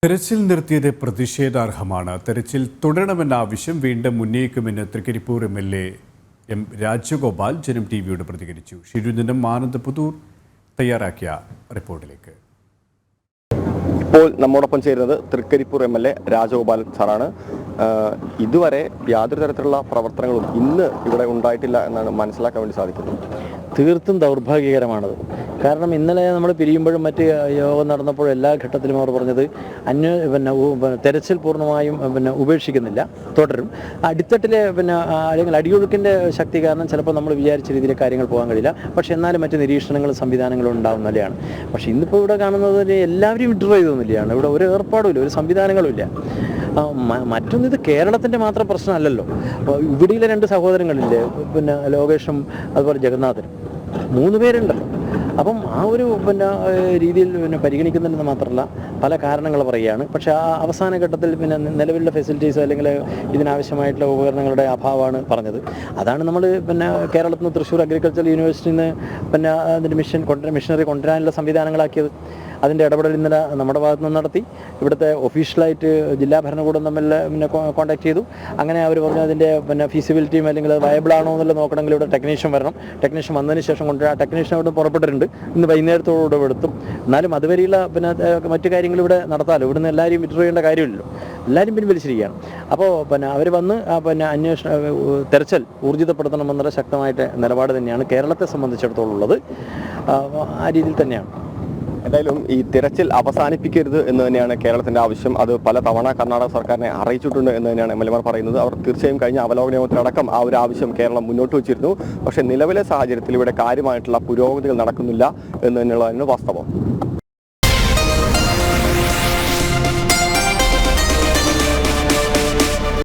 തെരച്ചിൽ നിർത്തിയത് പ്രതിഷേധാർഹമാണ്. തെരച്ചിൽ തുടരണമെന്ന ആവശ്യം വീണ്ടും ഉന്നയിക്കുമെന്ന് തൃക്കരിപ്പൂർ MLA M രാജഗോപാൽ ജനം ടിവിയോട് പ്രതികരിച്ചു. ഷിരുദിനം ആനന്ദ് പുതൂർ തയ്യാറാക്കിയ റിപ്പോർട്ടിലേക്ക്. ഇപ്പോൾ നമ്മോടൊപ്പം ചേരുന്നത് തൃക്കരിപ്പൂർ MLA രാജഗോപാലൻ സാറാണ്. ഇതുവരെ യാതൊരു തരത്തിലുള്ള പ്രവർത്തനങ്ങളും ഇന്ന് ഇവിടെ ഉണ്ടായിട്ടില്ല എന്നാണ് മനസ്സിലാക്കാൻ വേണ്ടി സാധിക്കുന്നത്. തീർത്തും ദൗർഭാഗ്യകരമാണത്. കാരണം ഇന്നലെ നമ്മൾ പിരിയുമ്പോഴും മറ്റ് യോഗം നടന്നപ്പോഴും എല്ലാ ഘട്ടത്തിലും അവർ പറഞ്ഞത് തെരച്ചിൽ പൂർണ്ണമായും ഉപേക്ഷിക്കുന്നില്ല, തുടരും. അടിത്തട്ടിലെ അല്ലെങ്കിൽ അടിയൊഴുക്കിൻ്റെ ശക്തി കാരണം ചിലപ്പോൾ നമ്മൾ വിചാരിച്ച രീതിയിൽ കാര്യങ്ങൾ പോകാൻ കഴിയില്ല. പക്ഷേ എന്നാലും മറ്റ് നിരീക്ഷണങ്ങളും സംവിധാനങ്ങളും ഉണ്ടാകുന്നതാണ്. പക്ഷേ ഇന്നിപ്പോൾ ഇവിടെ കാണുന്നത് എല്ലാവരും വിഡ്രോ ചെയ്തൊന്നുമില്ലാണ്. ഇവിടെ ഒരു ഏർപ്പാടുമില്ല, ഒരു സംവിധാനങ്ങളും ഇല്ല. മറ്റൊന്ന്, ഇത് കേരളത്തിൻ്റെ മാത്രം പ്രശ്നമല്ലല്ലോ. ഇവിടെയിലെ രണ്ട് സഹോദരങ്ങളില്ലേ, ലോകേഷും അതുപോലെ ജഗന്നാഥനും, 3 പേരുണ്ടല്ലോ. അപ്പം ആ ഒരു രീതിയിൽ പരിഗണിക്കുന്നുണ്ടെന്ന് മാത്രമല്ല പല കാരണങ്ങൾ പറയുകയാണ്. പക്ഷേ ആ അവസാന ഘട്ടത്തിൽ നിലവിലുള്ള ഫെസിലിറ്റീസ് അല്ലെങ്കിൽ ഇതിനാവശ്യമായിട്ടുള്ള ഉപകരണങ്ങളുടെ അഭാവമാണ് പറഞ്ഞത്. അതാണ് നമ്മൾ കേരളത്തിൽ നിന്ന് തൃശ്ശൂർ അഗ്രികൾച്ചറൽ യൂണിവേഴ്സിറ്റിയിൽ നിന്ന് അതിൻ്റെ മിഷനറി കൊണ്ടുവരാനുള്ള സംവിധാനങ്ങളാക്കിയത്. അതിൻ്റെ ഇടപെടൽ ഇന്നലെ നമ്മുടെ ഭാഗത്ത് നിന്ന് നടത്തി. ഇവിടുത്തെ ഒഫീഷ്യലായിട്ട് ജില്ലാ ഭരണകൂടം തമ്മിൽ കോൺടാക്ട് ചെയ്തു. അങ്ങനെ അവർ പറഞ്ഞു അതിൻ്റെ ഫീസിബിലിറ്റിയും അല്ലെങ്കിൽ വയബിൾ ആണോ എന്നുള്ളത് നോക്കണമെങ്കിൽ ഇവിടെ ടെക്നീഷ്യൻ വരണം. ടെക്നീഷ്യൻ വന്നതിന് ശേഷം കൊണ്ടുവരാം. ടെക്നീഷ്യൻ അവിടെ പുറപ്പെട്ടിട്ടുണ്ട്. ഇന്ന് വൈകുന്നേരത്തോടെ എടുത്തും. എന്നാലും അതുവരെയുള്ള മറ്റു കാര്യങ്ങൾ ഇവിടെ നടത്താമല്ലോ. ഇവിടുന്ന് എല്ലാവരും വിഡ്രോ ചെയ്യേണ്ട കാര്യമില്ലല്ലോ. എല്ലാവരും പിൻവലിച്ചിരിക്കുകയാണ്. അപ്പോൾ അവർ വന്ന് തെരച്ചിൽ ഊർജിതപ്പെടുത്തണമെന്നുള്ള ശക്തമായിട്ട് നിലപാട് തന്നെയാണ് കേരളത്തെ സംബന്ധിച്ചിടത്തോളം ഉള്ളത്. ആ രീതിയിൽ തന്നെയാണ്. എന്തായാലും ഈ തിരച്ചിൽ അവസാനിപ്പിക്കരുത് എന്ന് തന്നെയാണ് കേരളത്തിൻ്റെ ആവശ്യം. അത് പല തവണ കർണാടക സർക്കാരിനെ അറിയിച്ചിട്ടുണ്ട് എന്ന് തന്നെയാണ് MLA പറയുന്നത്. അവർ തീർച്ചയായും കഴിഞ്ഞ അവലോകന യോഗത്തിലടക്കം ആ ഒരു ആവശ്യം കേരളം മുന്നോട്ട് വെച്ചിരുന്നു. പക്ഷേ നിലവിലെ സാഹചര്യത്തിൽ ഇവിടെ കാര്യമായിട്ടുള്ള പുരോഗതികൾ നടക്കുന്നില്ല എന്ന് തന്നെയുള്ളതാണ് വാസ്തവം.